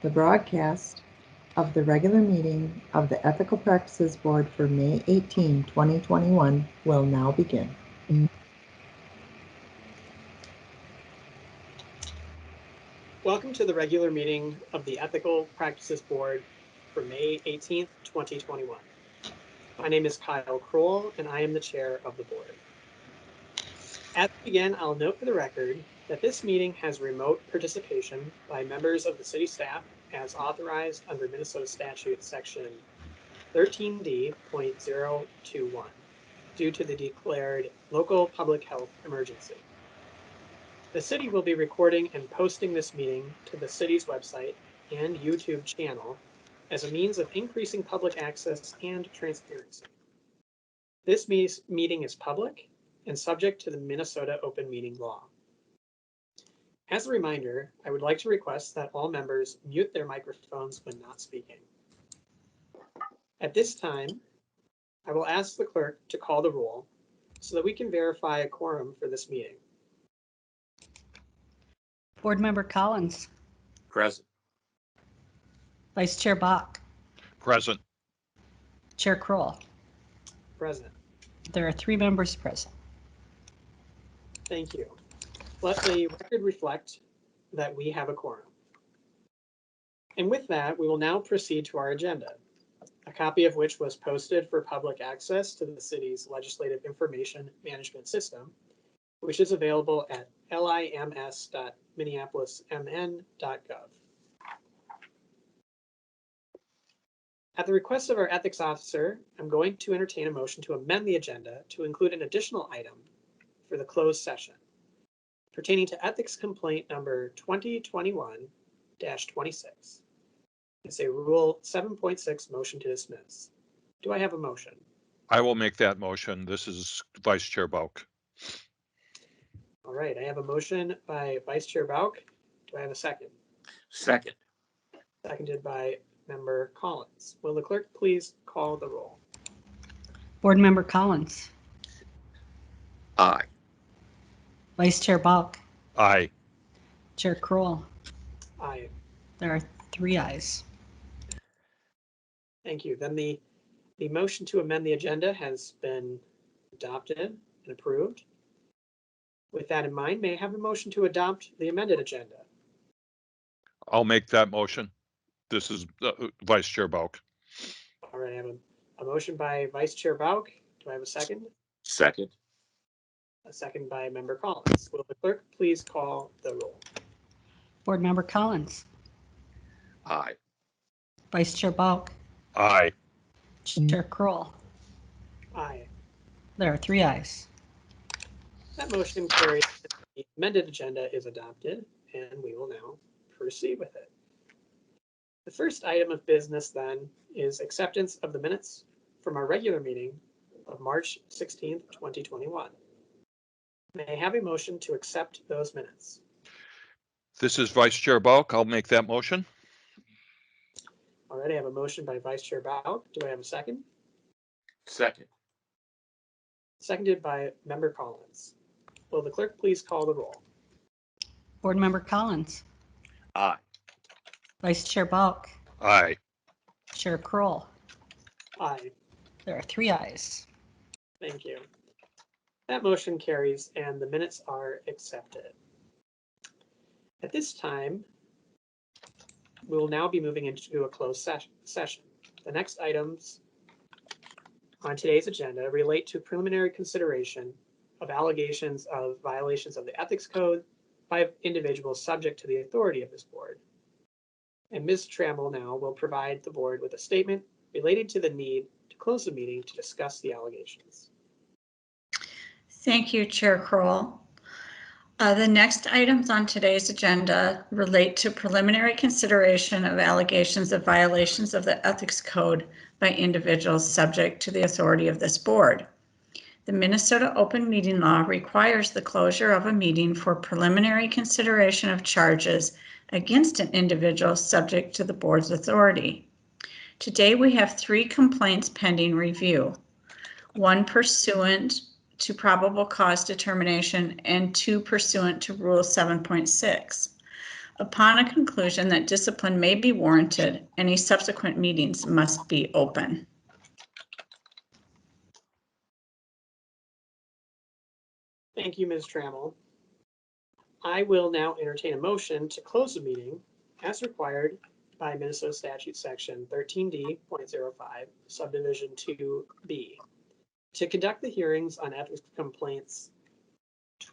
The broadcast of the regular meeting of the Ethical Practices Board for May 18, 2021 will now begin. Welcome to the regular meeting of the Ethical Practices Board for May 18th, 2021. My name is Kyle Kroll, and I am the chair of the board. As we begin, I'll note for the record that this meeting has remote participation by members of the city staff as authorized under Minnesota Statute Section 13D.021 due to the declared local public health emergency. The city will be recording and posting this meeting to the city's website and YouTube channel as a means of increasing public access and transparency. This meeting is public and subject to the Minnesota Open Meeting Law. As a reminder, I would like to request that all members mute their microphones when not speaking. At this time, I will ask the clerk to call the roll so that we can verify a quorum for this meeting. Board Member Collins. Present. Vice Chair Bach. Present. Chair Kroll. Present. There are 3 members present. Thank you. Let the record reflect that we have a quorum. And with that, we will now proceed to our agenda, a copy of which was posted for public access to the city's Legislative Information Management System, which is available at lims.minneapolismn.gov. At the request of our ethics officer, I'm going to entertain a motion to amend the agenda to include an additional item for the closed session pertaining to ethics complaint number 2021-26. It's a Rule 7.6 motion to dismiss. Do I have a motion? I will make that motion. This is Vice Chair Bauk. All right, I have a motion by Vice Chair Bauk. Do I have a second? Second. Seconded by Member Collins. Will the clerk please call the roll? Board Member Collins. Aye. Vice Chair Bach. Aye. Chair Kroll. Aye. There are 3 ayes. Thank you. Then the motion to amend the agenda has been adopted and approved. With that in mind, may I have a motion to adopt the amended agenda? I'll make that motion. This is Vice Chair Bauk. All right, I have a motion by Vice Chair Bauk. Do I have a second? Second. A second by Member Collins. Will the clerk please call the roll? Board Member Collins. Aye. Vice Chair Bach. Aye. Chair Kroll. Aye. There are 3 ayes. That motion carries. The amended agenda is adopted, and we will now proceed with it. The first item of business then is acceptance of the minutes from our regular meeting of March 16th, 2021. May I have a motion to accept those minutes? This is Vice Chair Bauk. I'll make that motion. All right, I have a motion by Vice Chair Bauk. Do I have a second? Second. Seconded by Member Collins. Will the clerk please call the roll? Board Member Collins. Aye. Vice Chair Bach. Aye. Chair Kroll. Aye. There are 3 ayes. Thank you. That motion carries and the minutes are accepted. At this time, we will now be moving into a closed session. The next items on today's agenda relate to preliminary consideration of allegations of violations of the ethics code by individuals subject to the authority of this board. And Ms. Trammell now will provide the board with a statement related to the need to close the meeting to discuss the allegations. Thank you, Chair Kroll. The next items on today's agenda relate to preliminary consideration of allegations of violations of the ethics code by individuals subject to the authority of this board. The Minnesota Open Meeting Law requires the closure of a meeting for preliminary consideration of charges against an individual subject to the board's authority. Today we have 3 complaints pending review, 1 pursuant to probable cause determination and 2 pursuant to Rule 7.6. Upon a conclusion that discipline may be warranted, any subsequent meetings must be open. Thank you, Ms. Trammell. I will now entertain a motion to close the meeting as required by Minnesota Statute Section 13D.05, Subdivision 2B, to conduct the hearings on ethics complaints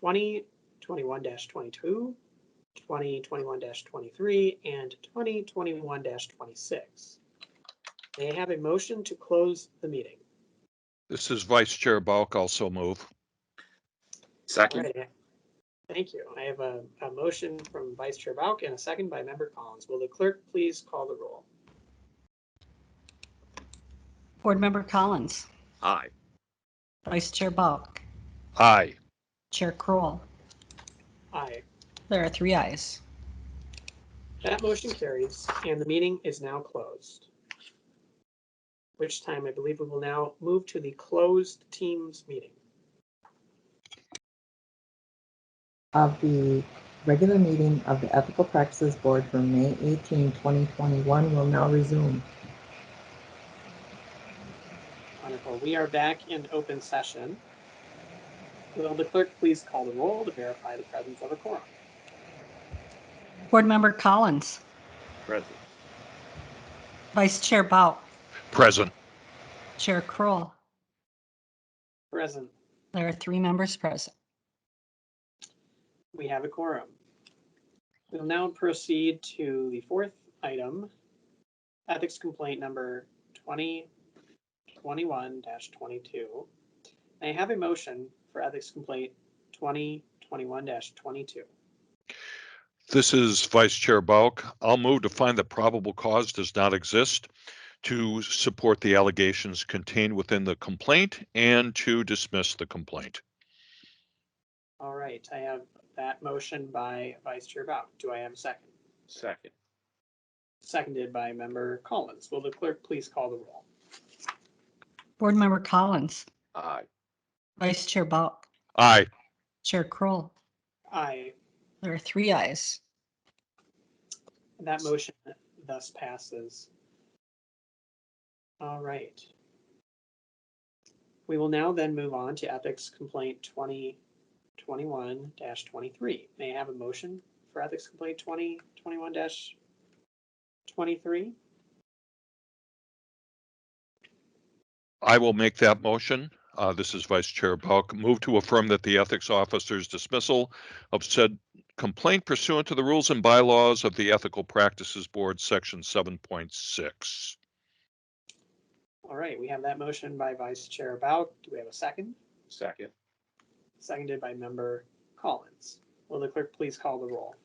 2021-22, 2021-23, and 2021-26. May I have a motion to close the meeting? This is Vice Chair Balk, also move. Second. All right. Thank you. I have a motion from Vice Chair Bauk and a second by Member Collins. Will the clerk please call the roll? Board Member Collins, Aye. Vice Chair Balk, Aye. Chair Kroll. Aye. There are 3 ayes. That motion carries, and the meeting is now closed. Which time I believe we will now move to the closed Teams meeting. Of the regular meeting of the Ethical Practices Board for May 18, 2021 will now resume. Wonderful. We are back in open session. Will the clerk please call the roll to verify the presence of a quorum? Board Member Collins, Present. Vice Chair Balk, Present. Chair Kroll. Present. There are 3 members present. We have a quorum. We'll now proceed to the fourth item, ethics complaint number 2021-22. I have a motion for ethics complaint 2021-22. This is Vice Chair Balk. I'll move to find that probable cause does not exist, to support the allegations contained within the complaint, and to dismiss the complaint. All right, I have that motion by Vice Chair Bauk. Do I have a second? Second. Seconded by Member Collins. Will the clerk please call the roll? Board Member Collins, Aye. Vice Chair Balk, Aye. Chair Kroll. Aye. There are 3 ayes. That motion thus passes. All right. We will now then move on to ethics complaint 2021-23. May I have a motion for ethics complaint 2021-23? I will make that motion. This is Vice Chair Balk. Move to affirm that the ethics officer's dismissal of said complaint pursuant to the rules and bylaws of the Ethical Practices Board, Section 7.6. All right, we have that motion by Vice Chair Bauk. Do we have a second? Second. Seconded by Member Collins. Will the clerk please call the roll?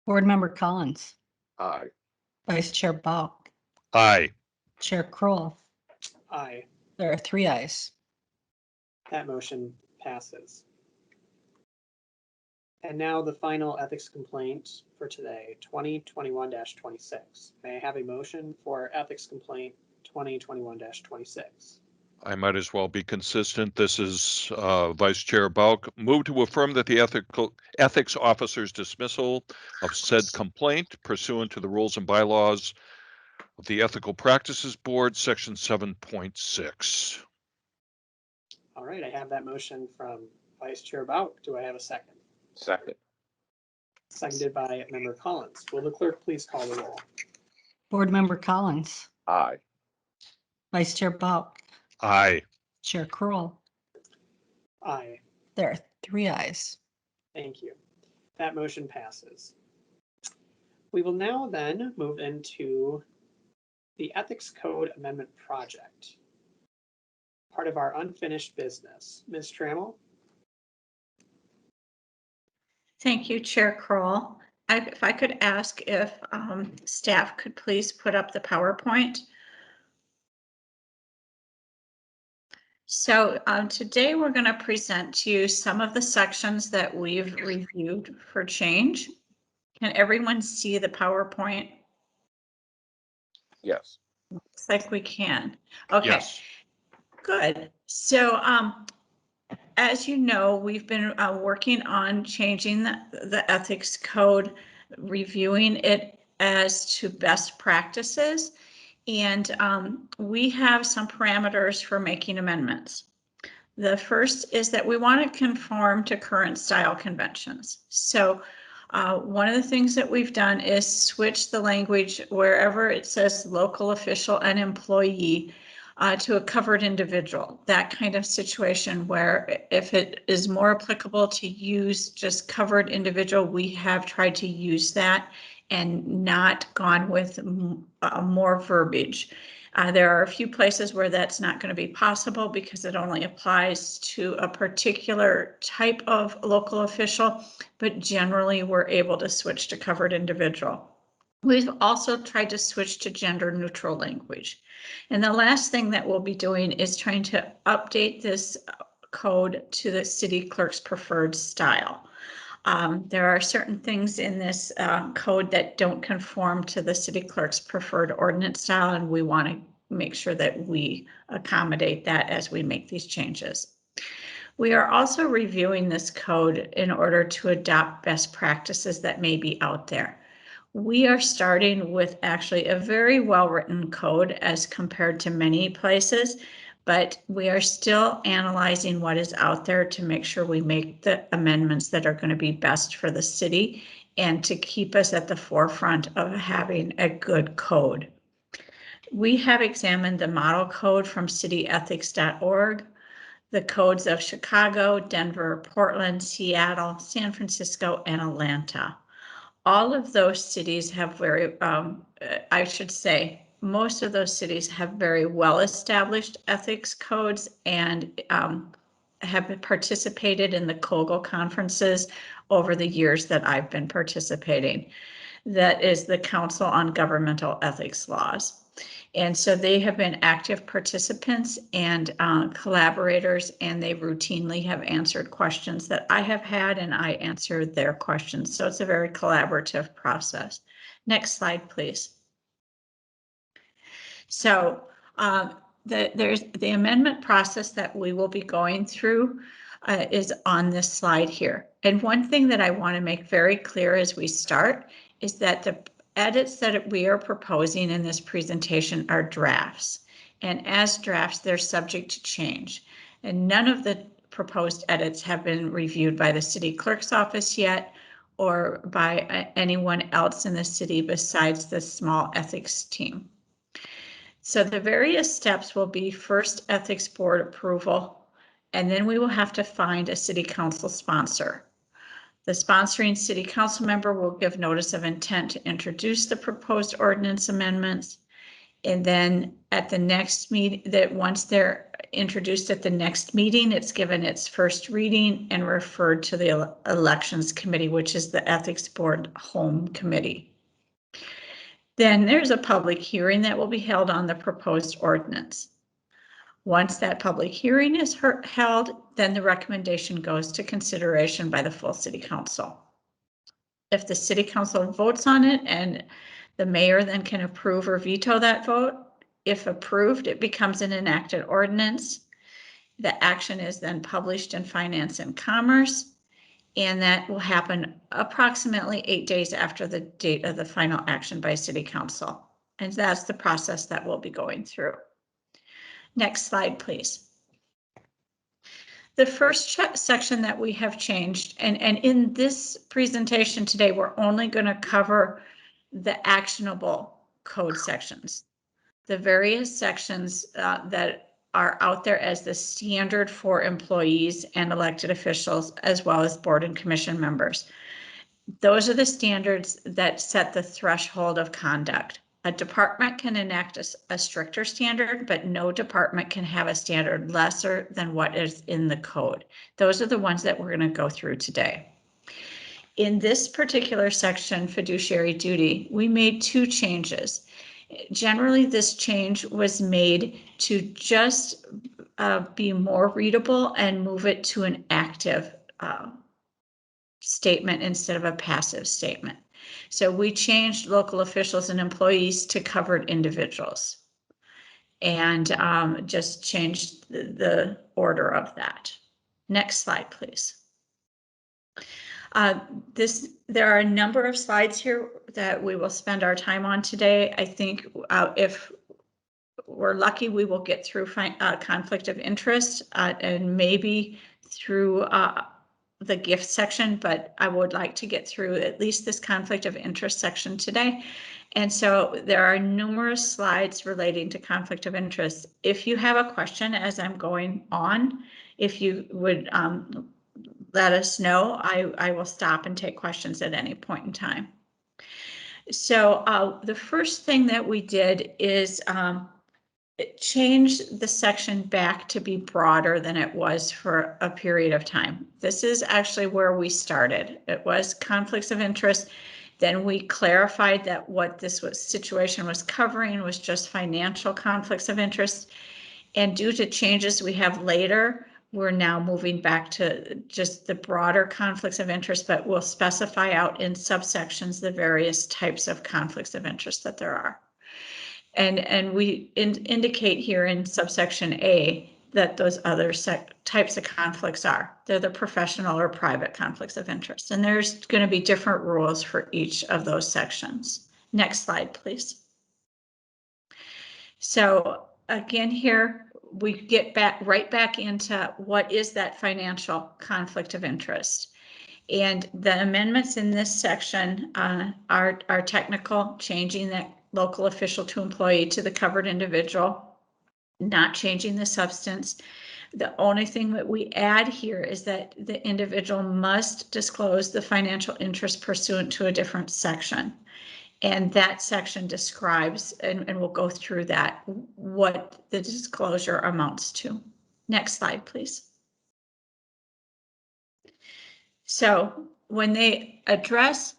Board Member Collins, Aye. Vice Chair Balk, Aye. Chair Kroll. Aye. There are 3 ayes. That motion passes. And now the final ethics complaint for today, 2021-26. May I have a motion for ethics complaint 2021-26? I might as well be consistent. This is Vice Chair Balk. Move to affirm that the ethics officer's dismissal of said complaint pursuant to the rules and bylaws of the Ethical Practices Board, Section 7.6. All right, I have that motion from Vice Chair Bauk. Do I have a second? Second. Seconded by Member Collins. Will the clerk please call the roll? Board Member Collins, Aye. Vice Chair Balk, Aye. Chair Kroll. Aye. There are 3 ayes. Thank you. That motion passes. We will now then move into the Ethics Code Amendment Project, part of our unfinished business. Ms. Trammell? Thank you, Chair Kroll. If I could ask if staff could please put up the PowerPoint. So today we're going to present to you some of the sections that we've reviewed for change. Can everyone see the PowerPoint? Yes. Looks like we can. Okay, Yes. good. So as you know, we've been working on changing the ethics code reviewing it as to best practices. And we have some parameters for making amendments. The first is that we want to conform to current style conventions. So one of the things that we've done is switch the language wherever it says local official and employee to a covered individual. That kind of situation where if it is more applicable to use just covered individual, we have tried to use that and not gone with more verbiage. There are a few places where that's not going to be possible because it only applies to a particular type of local official, but generally we're able to switch to covered individual. We've also tried to switch to gender neutral language. And the last thing that we'll be doing is trying to update this code to the city clerk's preferred style. There are certain things in this code that don't conform to the city clerk's preferred ordinance style, and we want to make sure that we accommodate that as we make these changes. We are also reviewing this code in order to adopt best practices that may be out there. We are starting with actually a very well-written code as compared to many places, but we are still analyzing what is out there to make sure we make the amendments that are going to be best for the city and to keep us at the forefront of having a good code. We have examined the model code from cityethics.org, the codes of Chicago, Denver, Portland, Seattle, San Francisco, and Atlanta. All of those cities have very, I should say, most of those cities have very well-established ethics codes and have participated in the COGL conferences over the years that I've been participating. That is the Council on Governmental Ethics Laws. And so they have been active participants and collaborators, and they routinely have answered questions that I have had, and I answered their questions. So it's a very collaborative process. Next slide, please. So there's the amendment process that we will be going through is on this slide here. And one thing that I want to make very clear as we start is that the edits that we are proposing in this presentation are drafts. And as drafts, they're subject to change. And none of the proposed edits have been reviewed by the city clerk's office yet or by anyone else in the city besides the small ethics team. So the various steps will be first ethics board approval, and then we will have to find a city council sponsor. The sponsoring city council member will give notice of intent to introduce the proposed ordinance amendments. And then at the next meeting, that once they're introduced at the next meeting, it's given its first reading and referred to the elections committee, which is the ethics board home committee. Then there's a public hearing that will be held on the proposed ordinance. Once that public hearing is held, then the recommendation goes to consideration by the full city council. If the city council votes on it and the mayor then can approve or veto that vote, if approved, it becomes an enacted ordinance. The action is then published in Finance and Commerce, and that will happen approximately 8 days after the date of the final action by city council. And that's the process that we'll be going through. Next slide, please. The first section that we have changed, and in this presentation today, we're only going to cover the actionable code sections. The various sections that are out there as the standard for employees and elected officials, as well as board and commission members. Those are the standards that set the threshold of conduct. A department can enact a stricter standard, but no department can have a standard lesser than what is in the code. Those are the ones that we're going to go through today. In this particular section, fiduciary duty, we made 2 changes. Generally, this change was made to just be more readable and move it to an active statement instead of a passive statement. So we changed local officials and employees to covered individuals and just changed the order of that. Next slide, please. There are a number of slides here that we will spend our time on today. I think if we're lucky, we will get through conflict of interest and maybe through the gift section, but I would like to get through at least this conflict of interest section today. And so there are numerous slides relating to conflict of interest. If you have a question as I'm going on, if you would let us know, I will stop and take questions at any point in time. So the first thing that we did is it changed the section back to be broader than it was for a period of time. This is actually where we started. It was conflicts of interest. Then we clarified that what this situation was covering was just financial conflicts of interest. And due to changes we have later, we're now moving back to just the broader conflicts of interest, but we'll specify out in subsections the various types of conflicts of interest that there are. And we indicate here in subsection A that those other types of conflicts are. They're the professional or private conflicts of interest. And there's going to be different rules for each of those sections. Next slide, please. So again, here we get right back into what is that financial conflict of interest. And the amendments in this section are technical, changing that local official to employee to the covered individual, not changing the substance. The only thing that we add here is that the individual must disclose the financial interest pursuant to a different section. And that section describes, and we'll go through that, what the disclosure amounts to. Next slide, please. So when they address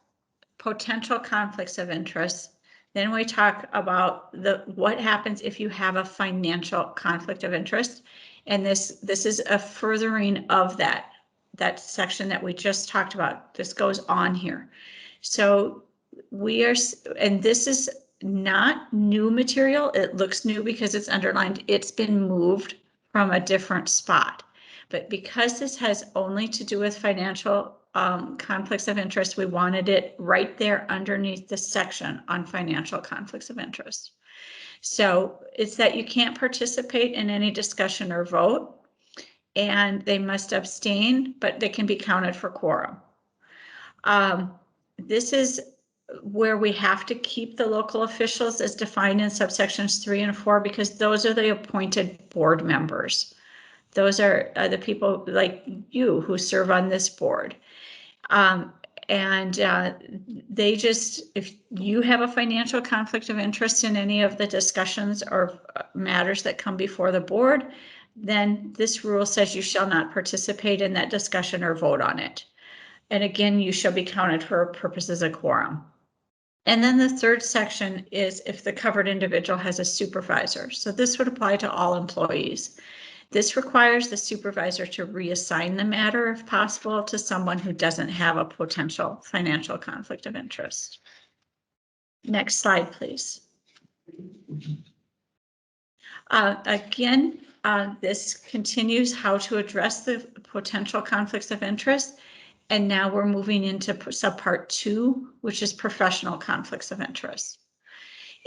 potential conflicts of interest, then we talk about what happens if you have a financial conflict of interest. And this is a furthering of that section that we just talked about. This goes on here. So and this is not new material. It looks new because it's underlined. It's been moved from a different spot. But because this has only to do with financial conflicts of interest, we wanted it right there underneath the section on financial conflicts of interest. So it's that you can't participate in any discussion or vote, and they must abstain, but they can be counted for quorum. This is where we have to keep the local officials as defined in subsections 3 and 4, because those are the appointed board members. Those are the people like you who serve on this board. They just, if you have a financial conflict of interest in any of the discussions or matters that come before the board, then this rule says you shall not participate in that discussion or vote on it. And again, you shall be counted for purposes of quorum. And then the third section is if the covered individual has a supervisor. So this would apply to all employees. This requires the supervisor to reassign the matter, if possible, to someone who doesn't have a potential financial conflict of interest. Next slide, please. Again, this continues how to address the potential conflicts of interest. And now we're moving into subpart 2, which is professional conflicts of interest.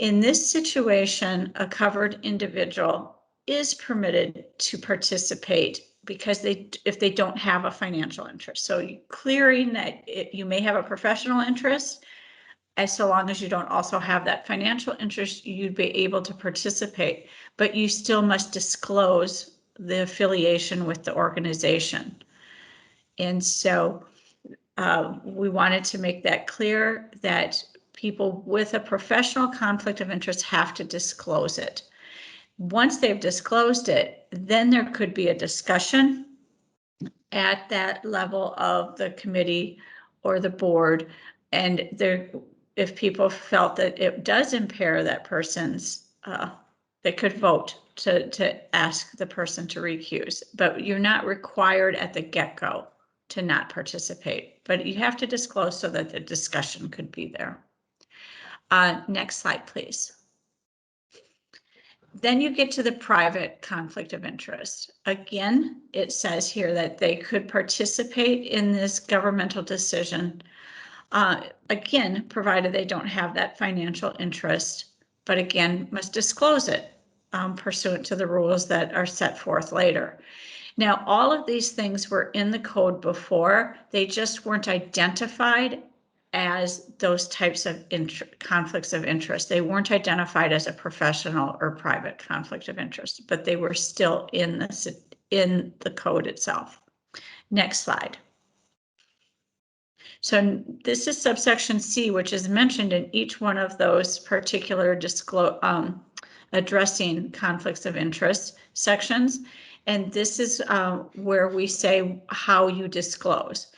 In this situation, a covered individual is permitted to participate because if they don't have a financial interest. So clearing that you may have a professional interest, as so long as you don't also have that financial interest, you'd be able to participate, but you still must disclose the affiliation with the organization. And so we wanted to make that clear that people with a professional conflict of interest have to disclose it. Once they've disclosed it, then there could be a discussion at that level of the committee or the board. And if people felt that it does impair that person's, they could vote to ask the person to recuse. But you're not required at the get-go to not participate, but you have to disclose so that the discussion could be there. Next slide, please. Then you get to the private conflict of interest. Again, it says here that they could participate in this governmental decision, again, provided they don't have that financial interest, but again, must disclose it pursuant to the rules that are set forth later. Now, all of these things were in the code before, they just weren't identified as those types of conflicts of interest. They weren't identified as a professional or private conflict of interest, but they were still in the code itself. Next slide. So this is subsection C, which is mentioned in each one of those particular addressing conflicts of interest sections. And this is where we say how you disclose.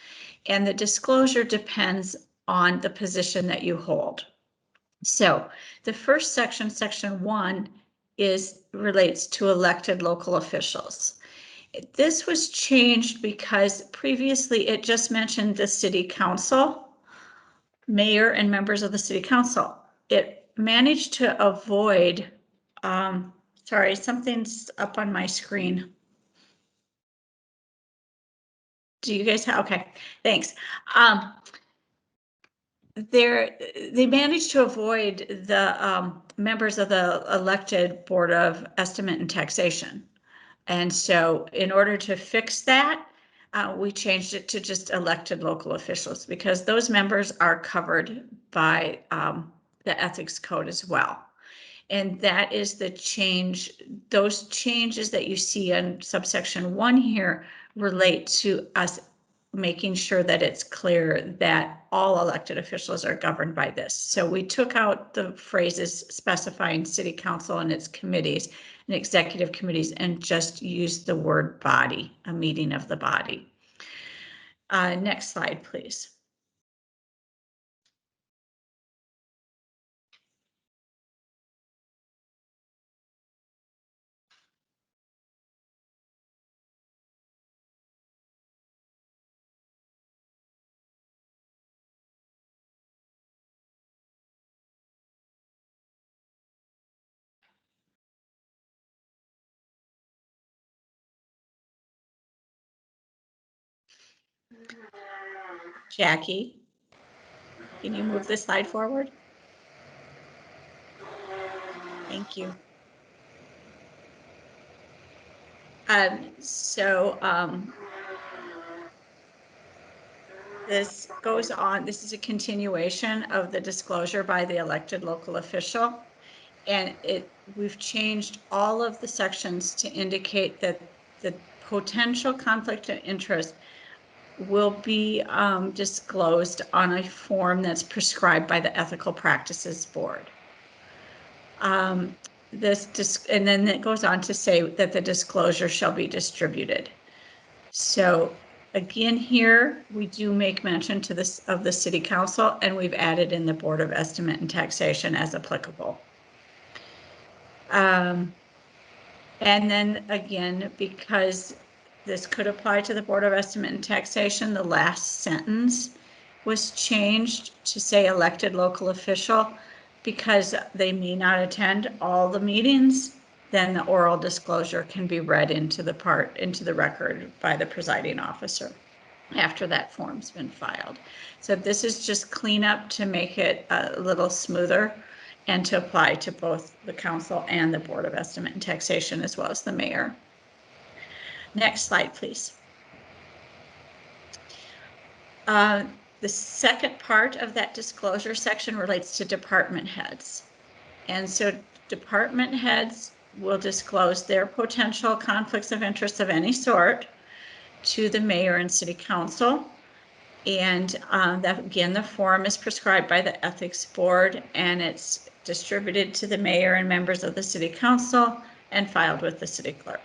And the disclosure depends on the position that you hold. So the first section, section 1, relates to elected local officials. This was changed because previously it just mentioned the city council, mayor, and members of the city council. It managed to avoid, sorry, something's up on my screen. Do you guys have, okay, thanks. They managed to avoid the members of the elected Board of Estimate and Taxation. And so in order to fix that, we changed it to just elected local officials because those members are covered by the ethics code as well. And that is the change. Those changes that you see in subsection 1 here relate to us making sure that it's clear that all elected officials are governed by this. So we took out the phrases specifying city council and its committees and executive committees and just used the word body, a meeting of the body. Next slide, please. Jackie, can you move this slide forward? Thank you. This goes on. This is a continuation of the disclosure by the elected local official. And we've changed all of the sections to indicate that the potential conflict of interest will be disclosed on a form that's prescribed by the Ethical Practices Board. And then it goes on to say that the disclosure shall be distributed. So again, here we do make mention to this of the City Council, and we've added in the Board of Estimate and Taxation as applicable. And then again, because this could apply to the Board of Estimate and Taxation, the last sentence was changed to say elected local official because they may not attend all the meetings. Then the oral disclosure can be read into the record by the presiding officer after that form's been filed. So this is just cleanup to make it a little smoother and to apply to both the council and the Board of Estimate and Taxation, as well as the mayor. Next slide, please. The second part of that disclosure section relates to department heads. And so department heads will disclose their potential conflicts of interest of any sort to the mayor and city council. And that, again, the form is prescribed by the ethics board, and it's distributed to the mayor and members of the city council and filed with the city clerk.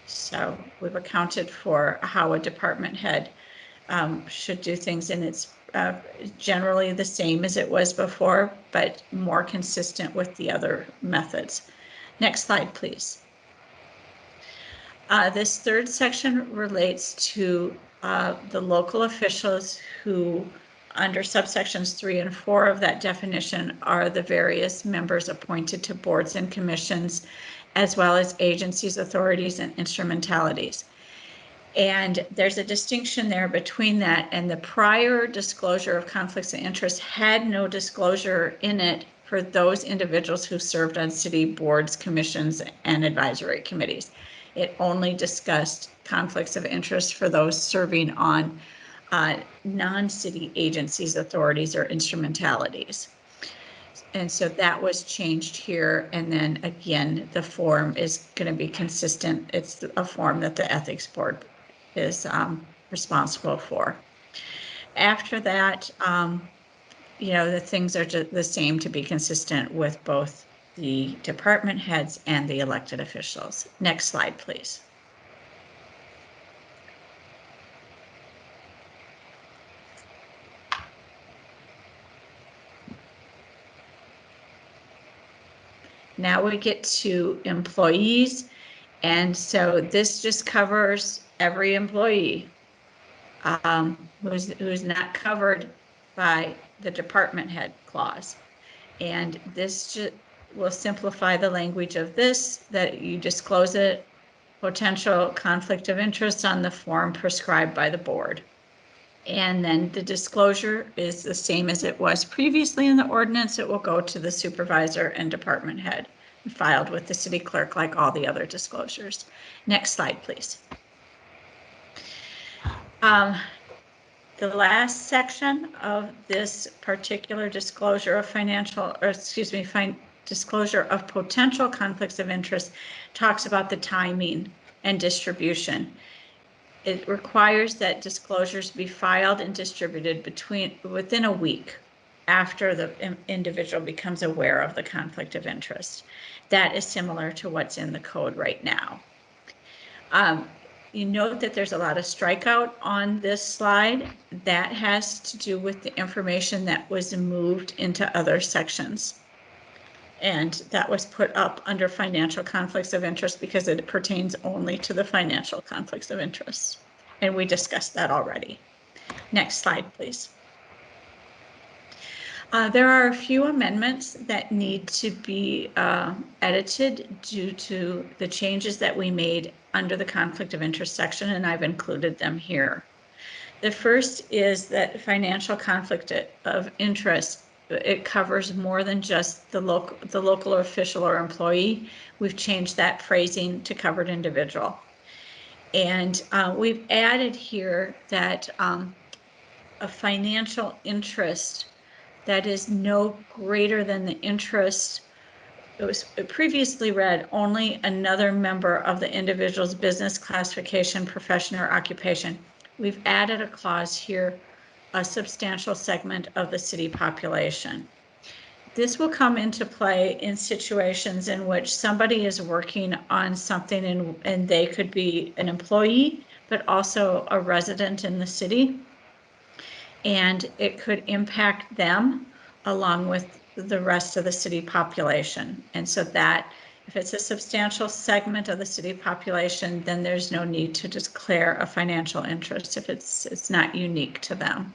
So we've accounted for how a department head should do things, and it's generally the same as it was before, but more consistent with the other methods. Next slide, please. This third section relates to the local officials who, under subsections 3 and 4 of that definition, are the various members appointed to boards and commissions as well as agencies, authorities, and instrumentalities. And there's a distinction there between that, and the prior disclosure of conflicts of interest had no disclosure in it for those individuals who served on city boards, commissions, and advisory committees. It only discussed conflicts of interest for those serving on non-city agencies, authorities, or instrumentalities. And so that was changed here. And then again, the form is going to be consistent. It's a form that the ethics board is responsible for. After that, the things are just the same to be consistent with both the department heads and the elected officials. Next slide, please. Now we get to employees. And so this just covers every employee who's not covered by the department head clause. And this will simplify the language of this, that you disclose a potential conflict of interest on the form prescribed by the board. And then the disclosure is the same as it was previously in the ordinance. It will go to the supervisor and department head, filed with the city clerk like all the other disclosures. Next slide, please. The last section of this particular disclosure of disclosure of potential conflicts of interest talks about the timing and distribution. It requires that disclosures be filed and distributed within a week after the individual becomes aware of the conflict of interest. That is similar to what's in the code right now. You note that there's a lot of strikeout on this slide. That has to do with the information that was moved into other sections. And that was put up under financial conflicts of interest because it pertains only to the financial conflicts of interest. And we discussed that already. Next slide, please. There are a few amendments that need to be edited due to the changes that we made under the conflict of interest section, and I've included them here. The first is that financial conflict of interest, it covers more than just the local official or employee. We've changed that phrasing to covered individual. And we've added here that a financial interest that is no greater than the interest, it was previously read, only another member of the individual's business classification, profession, or occupation. We've added a clause here, a substantial segment of the city population. This will come into play in situations in which somebody is working on something and they could be an employee, but also a resident in the city. And it could impact them along with the rest of the city population. And so that if it's a substantial segment of the city population, then there's no need to declare a financial interest if it's not unique to them.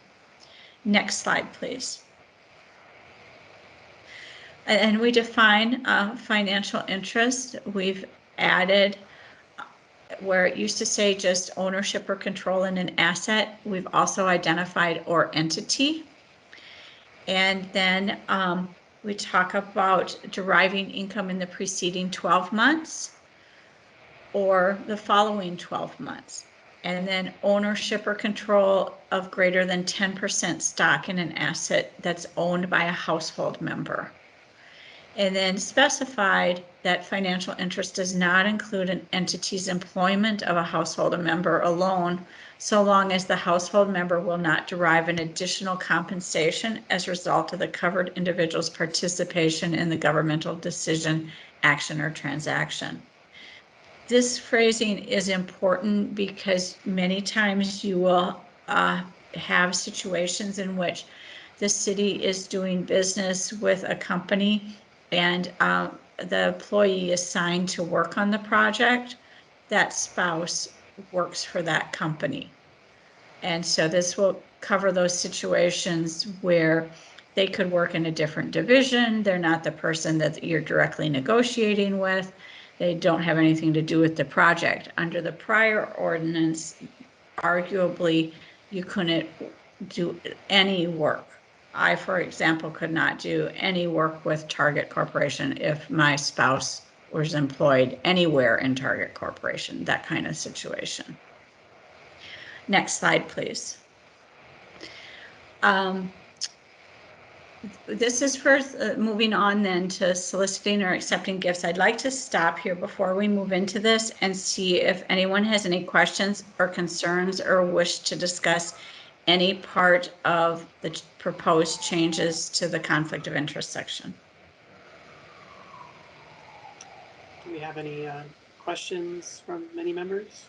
Next slide, please. And we define financial interest. We've added, where it used to say just ownership or control in an asset, we've also identified or entity. And then we talk about deriving income in the preceding 12 months or the following 12 months. And then ownership or control of greater than 10% stock in an asset that's owned by a household member. And then specified that financial interest does not include an entity's employment of a household member alone, so long as the household member will not derive an additional compensation as a result of the covered individual's participation in the governmental decision, action, or transaction. This phrasing is important because many times you will have situations in which the city is doing business with a company and the employee assigned to work on the project, that spouse works for that company. And so this will cover those situations where they could work in a different division. They're not the person that you're directly negotiating with. They don't have anything to do with the project. Under the prior ordinance, arguably, you couldn't do any work. I, for example, could not do any work with Target Corporation if my spouse was employed anywhere in Target Corporation, that kind of situation. Next slide, please. This is for moving on then to soliciting or accepting gifts. I'd like to stop here before we move into this and see if anyone has any questions or concerns or wish to discuss any part of the proposed changes to the conflict of interest section. Do we have any questions from any members?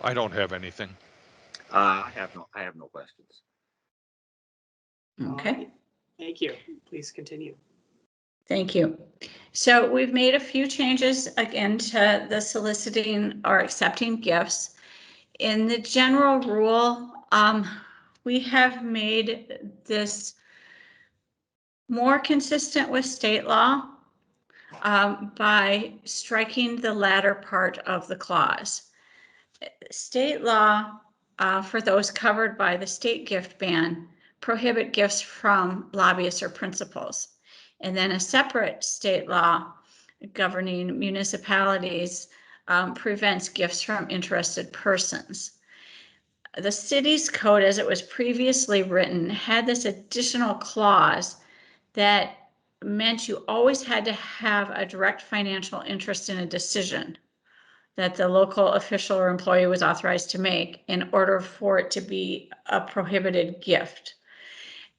I don't have anything. I have no questions. Okay. All right. Thank you. Please continue. Thank you. So we've made a few changes again to the soliciting or accepting gifts. In the general rule, we have made this more consistent with state law by striking the latter part of the clause. State law, for those covered by the state gift ban, prohibit gifts from lobbyists or principals. And then a separate state law governing municipalities prevents gifts from interested persons. The city's code, as it was previously written, had this additional clause that meant you always had to have a direct financial interest in a decision that the local official or employee was authorized to make in order for it to be a prohibited gift.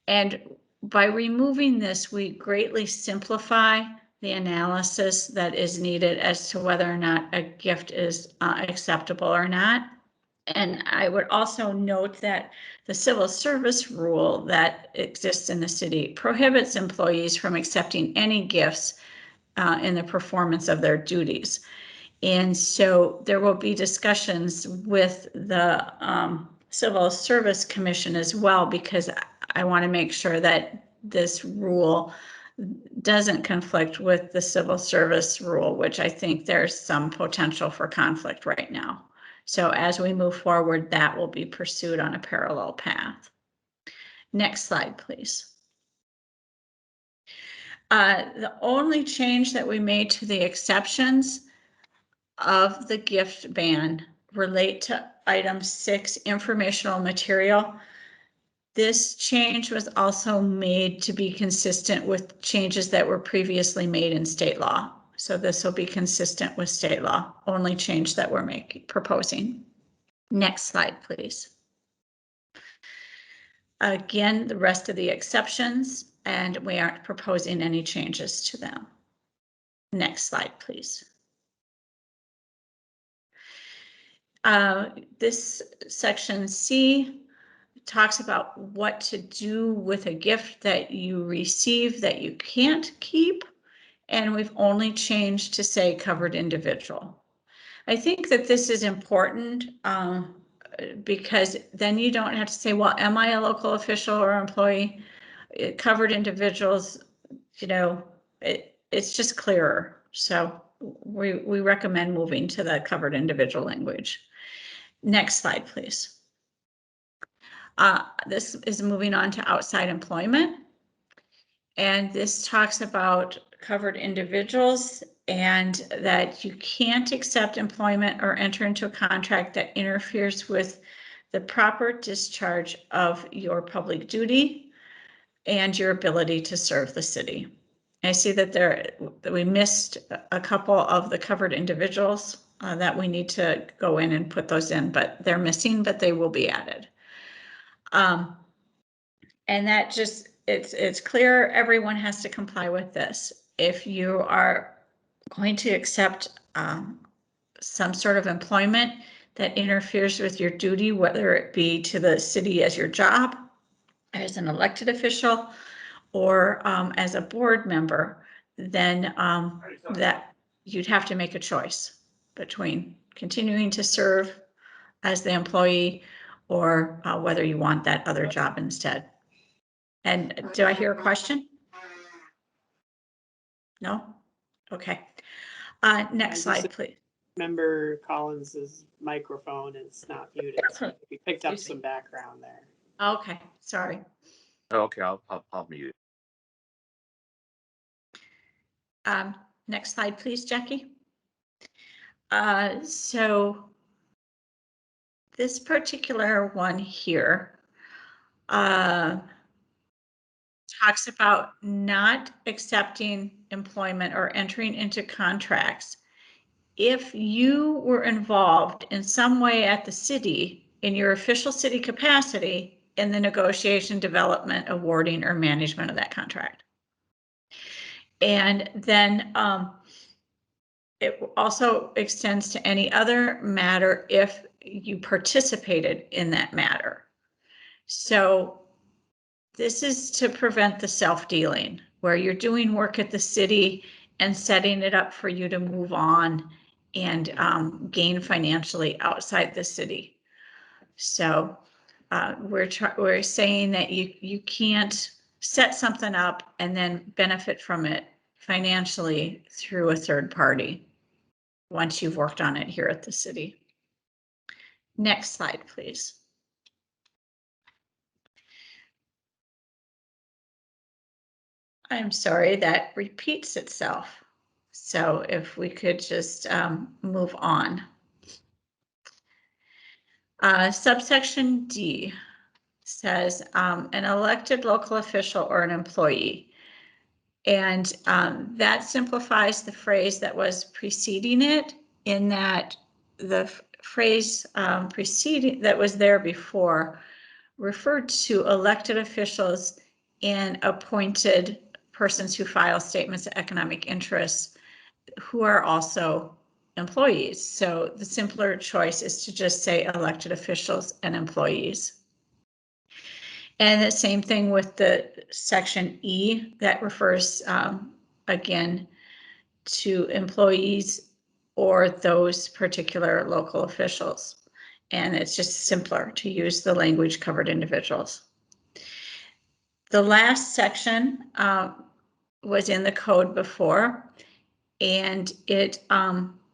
And by removing this, we greatly simplify the analysis that is needed as to whether or not a gift is acceptable or not. And I would also note that the civil service rule that exists in the city prohibits employees from accepting any gifts in the performance of their duties. And so there will be discussions with the Civil Service Commission as well, because I want to make sure that this rule doesn't conflict with the civil service rule, which I think there's some potential for conflict right now. So as we move forward, that will be pursued on a parallel path. Next slide, please. The only change that we made to the exceptions of the gift ban relate to item 6, informational material. This change was also made to be consistent with changes that were previously made in state law. So this will be consistent with state law, only change that we're proposing. Next slide, please. Again, the rest of the exceptions, and we aren't proposing any changes to them. Next slide, please. This section C talks about what to do with a gift that you receive that you can't keep, and we've only changed to say covered individual. I think that this is important because then you don't have to say, well, am I a local official or employee? Covered individuals, you know, it's just clearer. So we recommend moving to the covered individual language. Next slide, please. This is moving on to outside employment. And this talks about covered individuals and that you can't accept employment or enter into a contract that interferes with the proper discharge of your public duty and your ability to serve the city. I see that we missed a couple of the covered individuals that we need to go in and put those in, but they're missing, but they will be added. And that just, it's clear everyone has to comply with this. If you are going to accept some sort of employment that interferes with your duty, whether it be to the city as your job, as an elected official, or as a board member, then that you'd have to make a choice between continuing to serve as the employee or whether you want that other job instead. And do I hear a question? No? Okay. Next just slide, please. Member Collins's microphone is not muted, so we picked up Excuse me. some background there. Okay, sorry. Okay, I'll mute it. Next slide, please, Jackie. So this particular one here talks about not accepting employment or entering into contracts if you were involved in some way at the city in your official city capacity in the negotiation, development, awarding, or management of that contract. And then it also extends to any other matter if you participated in that matter. So this is to prevent the self-dealing, where you're doing work at the city and setting it up for you to move on and gain financially outside the city. So we're saying that you can't set something up and then benefit from it financially through a third party once you've worked on it here at the city. Next slide, please. I'm sorry, that repeats itself. So if we could just move on. Subsection D says an elected local official or an employee. And that simplifies the phrase that was preceding it, in that the phrase preceding that was there before referred to elected officials and appointed persons who file statements of economic interest who are also employees. So the simpler choice is to just say elected officials and employees. And the same thing with the section E that refers again to employees or those particular local officials. And it's just simpler to use the language covered individuals. The last section was in the code before, and it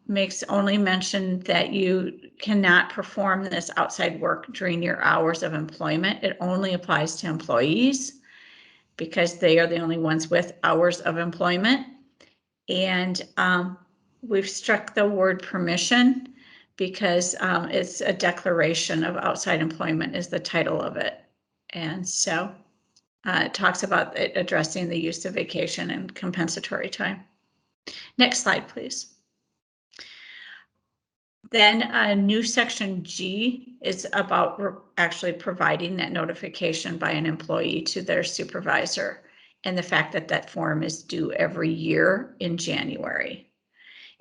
makes only mention that you cannot perform this outside work during your hours of employment. It only applies to employees because they are the only ones with hours of employment. And we've struck the word permission because it's a declaration of outside employment is the title of it. And so it talks about it addressing the use of vacation and compensatory time. Next slide, please. Then a new section G is about actually providing that notification by an employee to their supervisor, and the fact that that form is due every year in January.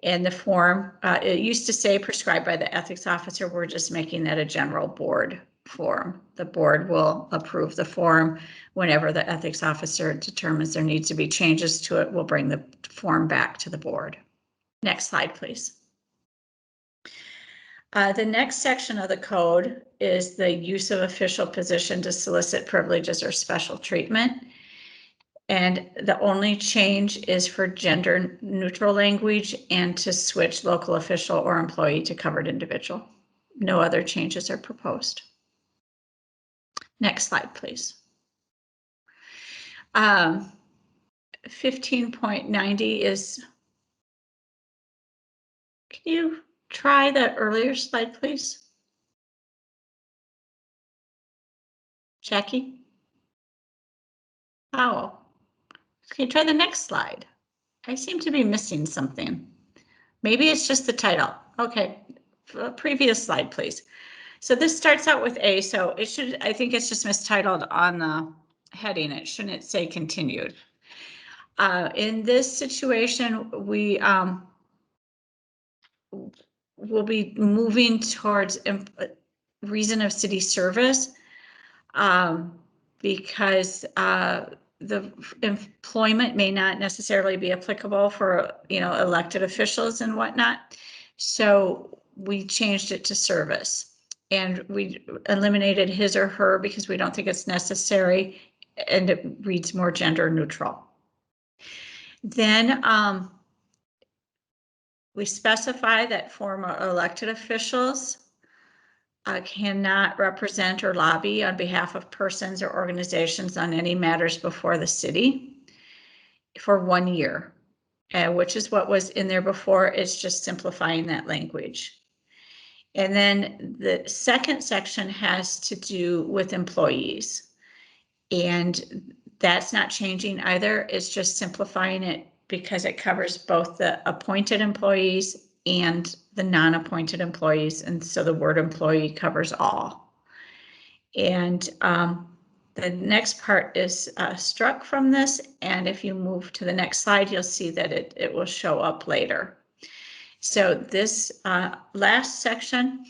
And the form, it used to say prescribed by the ethics officer. We're just making that a general board form. The board will approve the form. Whenever the ethics officer determines there needs to be changes to it, we'll bring the form back to the board. Next slide, please. The next section of the code is the use of official position to solicit privileges or special treatment. And the only change is for gender neutral language and to switch local official or employee to covered individual. No other changes are proposed. Next slide, please. 15.90 is, can you try the earlier slide, please? Jackie? Oh, can you try the next slide? I seem to be missing something. Maybe it's just the title. Okay, previous slide, please. So this starts out with A, so it should, I think it's just mistitled on the heading. It shouldn't say continued. In this situation, we will be moving towards reason of city service because the employment may not necessarily be applicable for, elected officials and whatnot. So we changed it to service, and we eliminated his or her because we don't think it's necessary, and it reads more gender neutral. Then we specify that former elected officials cannot represent or lobby on behalf of persons or organizations on any matters before the city for 1 year, which is what was in there before. It's just simplifying that language. And then the second section has to do with employees. And that's not changing either. It's just simplifying it because it covers both the appointed employees and the non-appointed employees. And so the word employee covers all. And the next part is struck from this. And if you move to the next slide, you'll see that it will show up later. So this last section,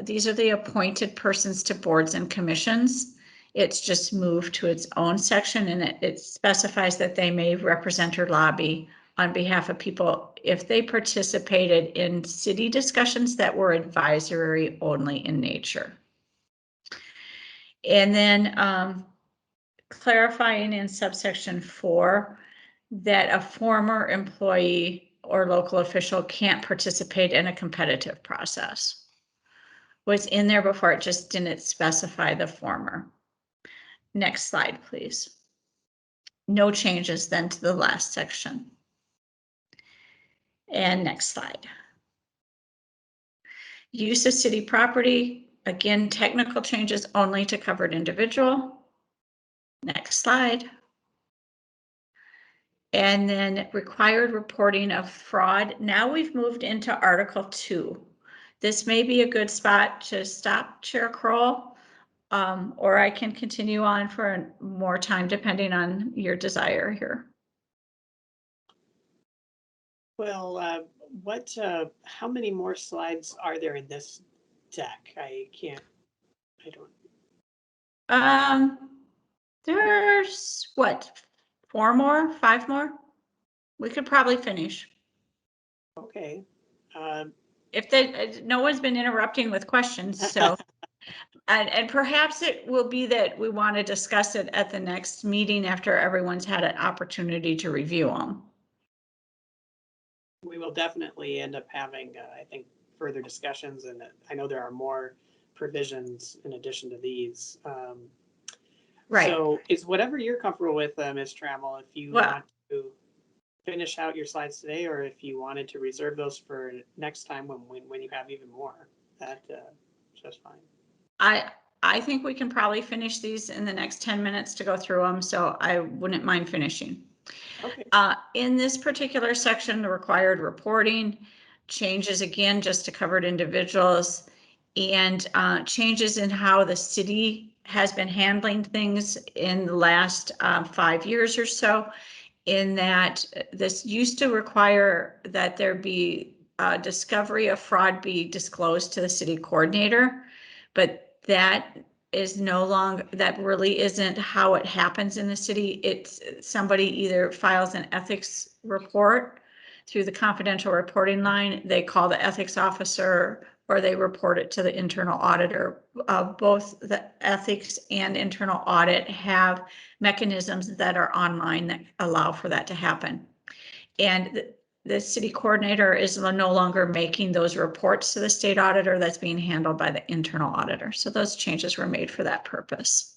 these are the appointed persons to boards and commissions. It's just moved to its own section, and it specifies that they may represent or lobby on behalf of people if they participated in city discussions that were advisory only in nature. And then clarifying in subsection 4 that a former employee or local official can't participate in a competitive process. Was in there before, it just didn't specify the former. Next slide, please. No changes then to the last section. And next slide. Use of city property, again, technical changes only to covered individual. Next slide. And then required reporting of fraud. Now we've moved into Article 2. This may be a good spot to stop, Chair Kroll. Or I can continue on for more time depending on your desire here. Well, how many more slides are there in this deck? I don't. There's what, 4 more, 5 more? We could probably finish. Okay. If no one's been interrupting with questions, so. And perhaps it will be that we want to discuss it at the next meeting after everyone's had an opportunity to review them. We will definitely end up having, I think, further discussions, and I know there are more provisions in addition to these. Right. So it's whatever you're comfortable with, Ms. Trammell, if you want to finish out your slides today, or if you wanted to reserve those for next time when you have even more, that's just fine. I think we can probably finish these in the next 10 minutes to go through them, so I wouldn't mind finishing. Okay. In this particular section, the required reporting changes again just to covered individuals, and changes in how the city has been handling things in the last 5 years or so, in that this used to require that there be discovery of fraud be disclosed to the city coordinator, but that is no longer, that really isn't how it happens in the city. It's somebody either files an ethics report through the confidential reporting line, they call the ethics officer, or they report it to the internal auditor. Both the ethics and internal audit have mechanisms that are online that allow for that to happen. And the city coordinator is no longer making those reports to the state auditor. That's being handled by the internal auditor. So those changes were made for that purpose.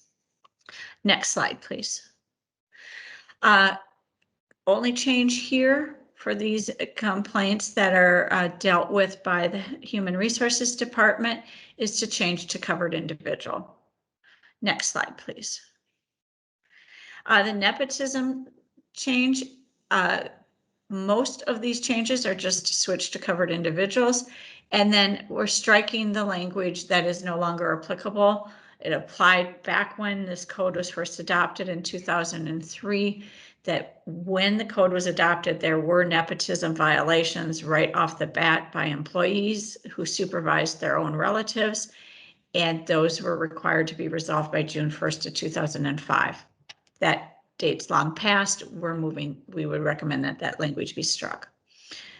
Next slide, please. Only change here for these complaints that are dealt with by the Human Resources Department is to change to covered individual. Next slide, please. The nepotism change, most of these changes are just to switch to covered individuals. And then we're striking the language that is no longer applicable. It applied back when this code was first adopted in 2003, that when the code was adopted, there were nepotism violations right off the bat by employees who supervised their own relatives. And those were required to be resolved by June 1st of 2005. That date's long past. We would recommend that that language be struck.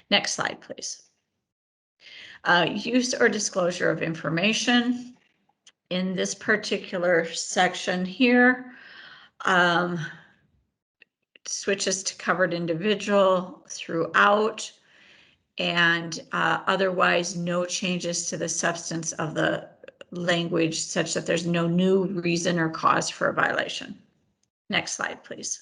Next slide, please. Use or disclosure of information. In this particular section here, switches to covered individual throughout, and otherwise no changes to the substance of the language such that there's no new reason or cause for a violation. Next slide, please.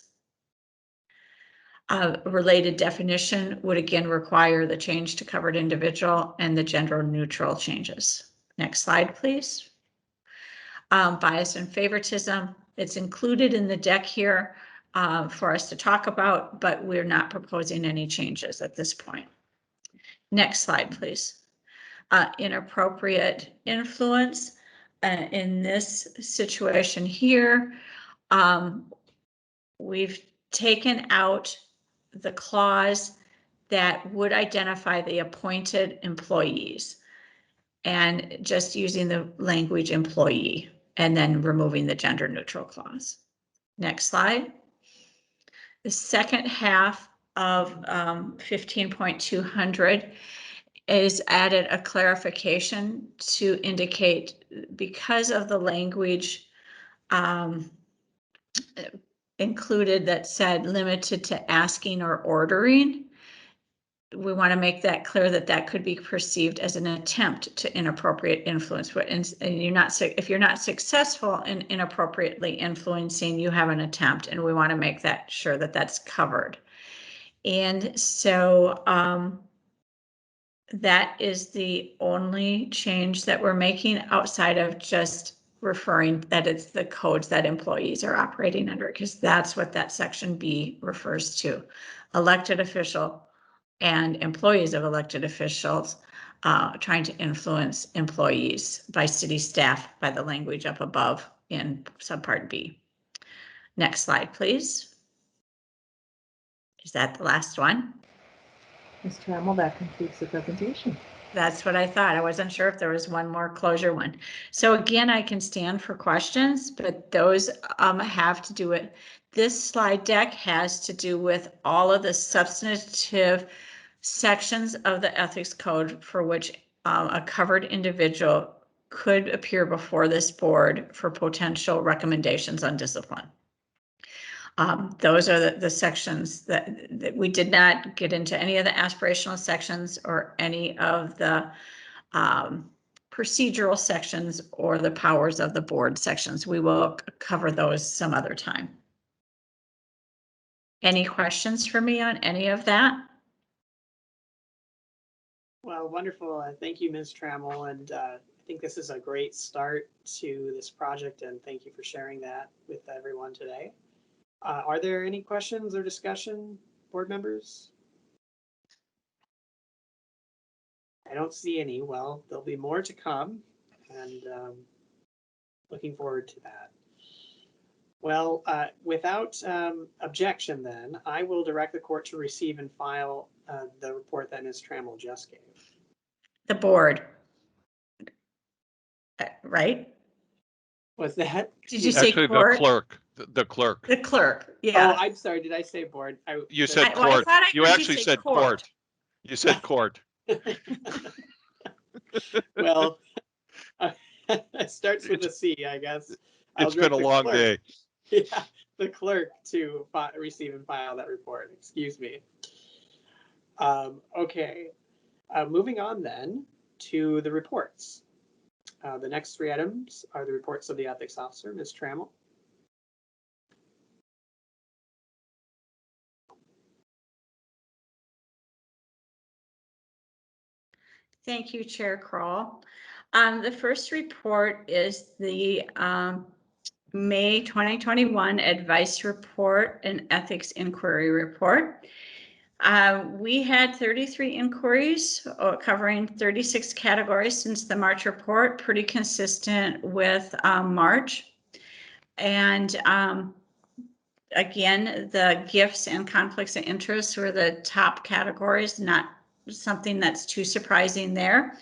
A related definition would again require the change to covered individual and the gender neutral changes. Next slide, please. Bias and favoritism, it's included in the deck here for us to talk about, but we're not proposing any changes at this point. Next slide, please. Inappropriate influence. In this situation here, we've taken out the clause that would identify the appointed employees and just using the language employee and then removing the gender neutral clause. Next slide. The second half of 15.200 is added a clarification to indicate, because of the language included that said limited to asking or ordering, we want to make that clear that that could be perceived as an attempt to inappropriate influence. And if you're not successful in inappropriately influencing, you have an attempt, and we want to make that sure that that's covered. And so that is the only change that we're making outside of just referring that it's the codes that employees are operating under, because that's what that section B refers to. Elected official and employees of elected officials trying to influence employees by city staff by the language up above in subpart B. Next slide, please. Is that the last one? Ms. Trammell, that concludes the presentation. That's what I thought. I wasn't sure if there was one more closure one. So again, I can stand for questions, but those have to do with, this slide deck has to do with all of the substantive sections of the ethics code for which a covered individual could appear before this board for potential recommendations on discipline. Those are the sections that we did not get into any of the aspirational sections or any of the procedural sections or the powers of the board sections. We will cover those some other time. Any questions for me on any of that? Well, wonderful. Thank you, Ms. Trammell. And I think this is a great start to this project, and thank you for sharing that with everyone today. Are there any questions or discussion, board members? I don't see any. Well, there'll be more to come, and looking forward to that. Well, without objection then, I will direct the court to receive and file the report that Ms. Trammell just gave. The board, right? Was that? Did you say Actually, court? the clerk. The clerk. The clerk, yeah. Oh, I'm sorry. Did I say board? You said Well, I court. thought I You heard actually say said court. You said court. Well, it starts with a C, I guess. It's been a long day. Yeah, the clerk to receive and file that report. Excuse me. Okay, moving on then to the reports. The next three items are the reports of the ethics officer, Ms. Trammell. Thank you, Chair Kroll. The first report is the May 2021 Advice Report and Ethics Inquiry Report. We had 33 inquiries covering 36 categories since the March report, pretty consistent with March. And again, the gifts and conflicts of interest were the top categories, not something that's too surprising there.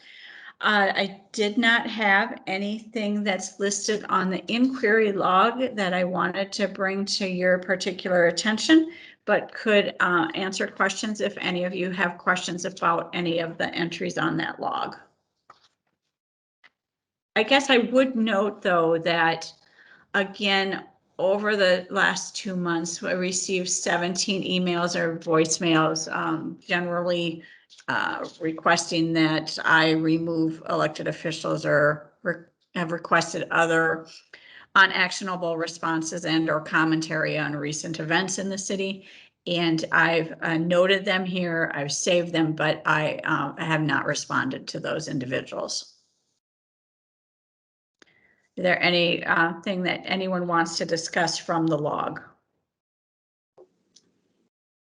I did not have anything that's listed on the inquiry log that I wanted to bring to your particular attention, but could answer questions if any of you have questions about any of the entries on that log. I guess I would note, though, that again, over the last 2 months, I received 17 emails or voicemails, generally requesting that I remove elected officials or have requested other unactionable responses and or commentary on recent events in the city. And I've noted them here, I've saved them, but I have not responded to those individuals. Is there any thing that anyone wants to discuss from the log?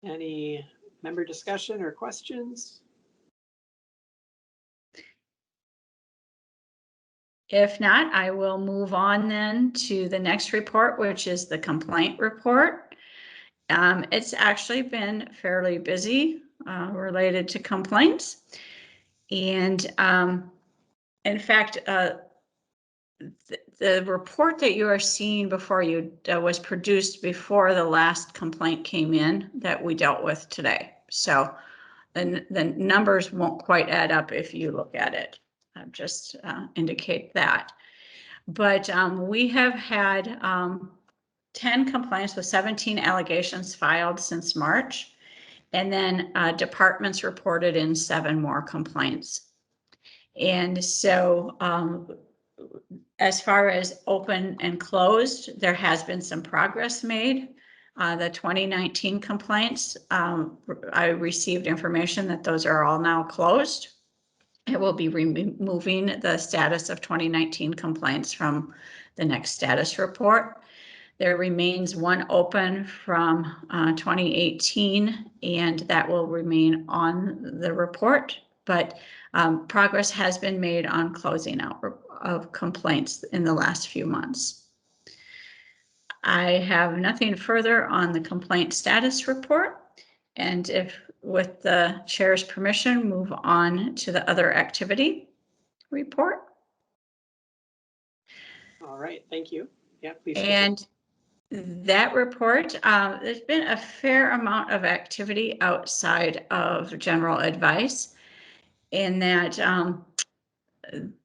Any member discussion or questions? If not, I will move on then to the next report, which is the complaint report. It's actually been fairly busy related to complaints. And in fact, the report that you are seeing before you was produced before the last complaint came in that we dealt with today. So the numbers won't quite add up if you look at it. Just indicate that. But we have had 10 complaints with 17 allegations filed since March. And then departments reported in 7 more complaints. And so as far as open and closed, there has been some progress made. The 2019 complaints, I received information that those are all now closed. It will be removing the status of 2019 complaints from the next status report. There remains one open from 2018, and that will remain on the report, but progress has been made on closing out of complaints in the last few months. I have nothing further on the complaint status report, and if with the chair's permission, move on to the other activity report. All right, thank you. Yeah, please. And that report, there's been a fair amount of activity outside of general advice, in that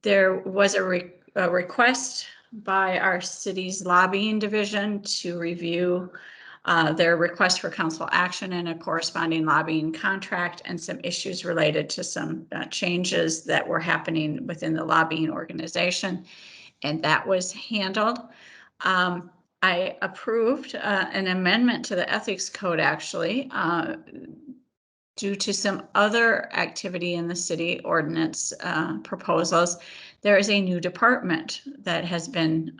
there was a request by our city's lobbying division to review their request for council action and a corresponding lobbying contract and some issues related to some changes that were happening within the lobbying organization, and that was handled. I approved an amendment to the ethics code, actually, due to some other activity in the city ordinance proposals. There is a new department that has been,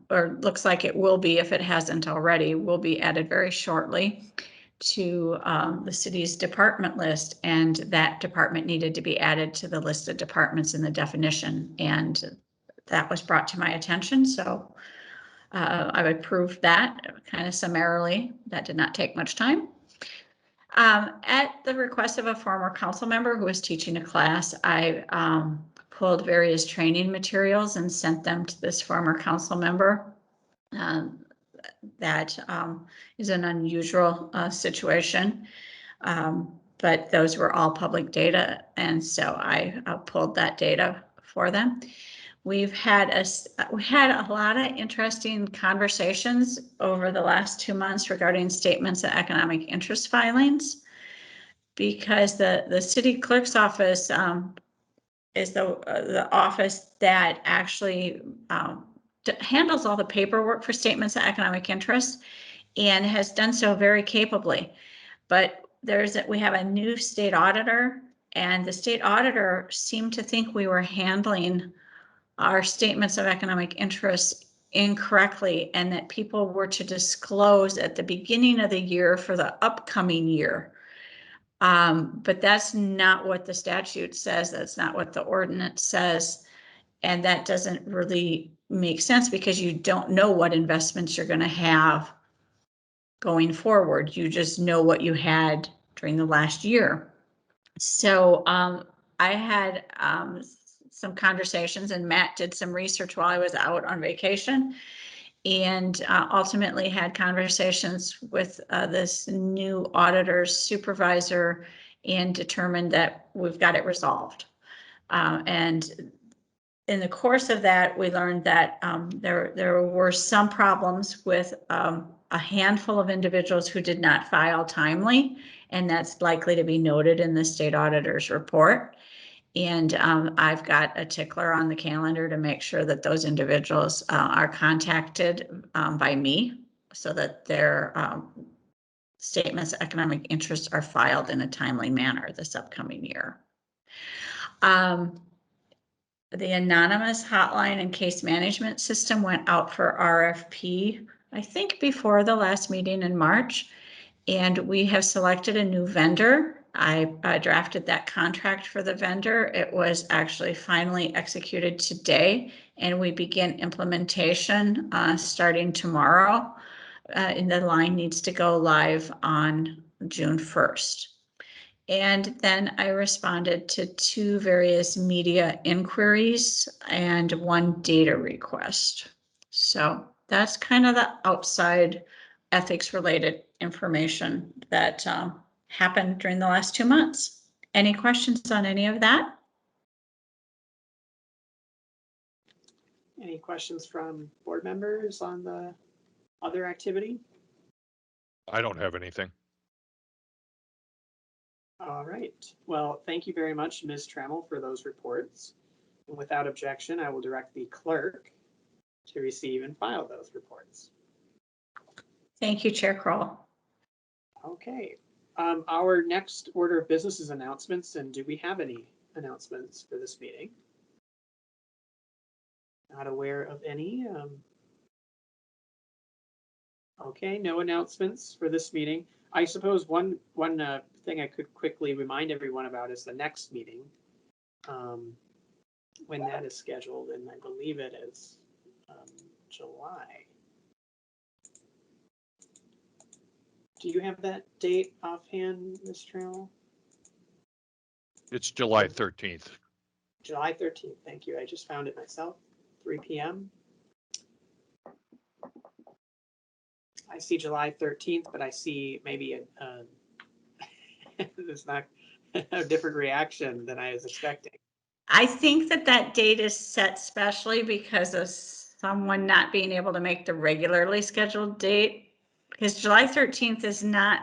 or looks like it will be, if it hasn't already, will be added very shortly to the city's department list, and that department needed to be added to the list of departments in the definition, and that was brought to my attention. So I've approved that kind of summarily. That did not take much time. At the request of a former council member who was teaching a class, I pulled various training materials and sent them to this former council member. That is an unusual situation, but those were all public data, and so I pulled that data for them. We had a lot of interesting conversations over the last 2 months regarding statements of economic interest filings, because the city clerk's office is the office that actually handles all the paperwork for statements of economic interest, and has done so very capably. But we have a new state auditor, and the state auditor seemed to think we were handling our statements of economic interest incorrectly, and that people were to disclose at the beginning of the year for the upcoming year. But that's not what the statute says. That's not what the ordinance says. And that doesn't really make sense, because you don't know what investments you're going to have going forward. You just know what you had during the last year. So I had some conversations, and Matt did some research while I was out on vacation, and ultimately had conversations with this new auditor's supervisor, and determined that we've got it resolved. And in the course of that, we learned that there were some problems with a handful of individuals who did not file timely, and that's likely to be noted in the state auditor's report. And I've got a tickler on the calendar to make sure that those individuals are contacted by me so that their statements of economic interest are filed in a timely manner this upcoming year. The anonymous hotline and case management system went out for RFP, I think before the last meeting in March, and we have selected a new vendor. I drafted that contract for the vendor. It was actually finally executed today, and we begin implementation starting tomorrow. And the line needs to go live on June 1st. And then I responded to 2 various media inquiries and 1 data request. So that's kind of the outside ethics related information that happened during the last 2 months. Any questions on any of that? Any questions from board members on the other activity? I don't have anything. All right. Well, thank you very much, Ms. Trammell, for those reports. And without objection, I will direct the clerk to receive and file those reports. Thank you, Chair Kroll. Okay. Our next order of business is announcements. And do we have any announcements for this meeting? Not aware of any. Okay, no announcements for this meeting. I suppose one thing I could quickly remind everyone about is the next meeting, when that is scheduled, and I believe it is July. Do you have that date offhand, Ms. Trammell? It's July 13th. July 13th, thank you. I just found it myself, 3 p.m. I see July 13th, but I see maybe there's not a different reaction than I was expecting. I think that date is set specially because of someone not being able to make the regularly scheduled date, because July 13th is not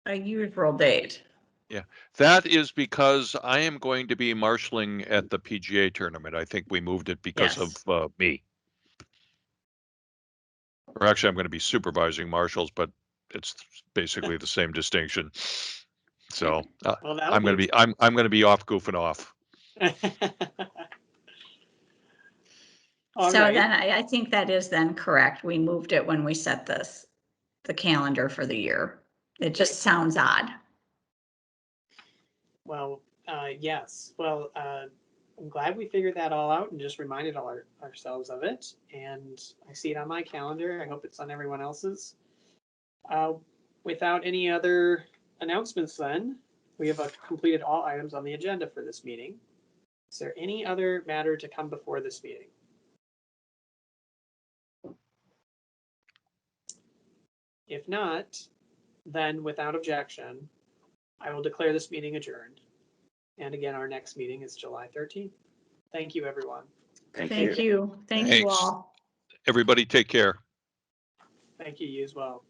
a usual date. Yeah, that is because I am going to be marshaling at the PGA tournament. I think we moved it because Yes. of me. Or actually, I'm going to be supervising marshals, but it's basically the same distinction. So Well, I'm going to be off goofing off. All So right. then I think that is then correct. We moved it when we set the calendar for the year. It just sounds odd. Well, yes. Well, I'm glad we figured that all out and just reminded ourselves of it. And I see it on my calendar. I hope it's on everyone else's. Without any other announcements then, we have completed all items on the agenda for this meeting. Is there any other matter to come before this meeting? If not, then without objection, I will declare this meeting adjourned. And again, our next meeting is July 13th. Thank you, everyone. Thank you. Thank you Thanks. all. Everybody take care. Thank you, you as well.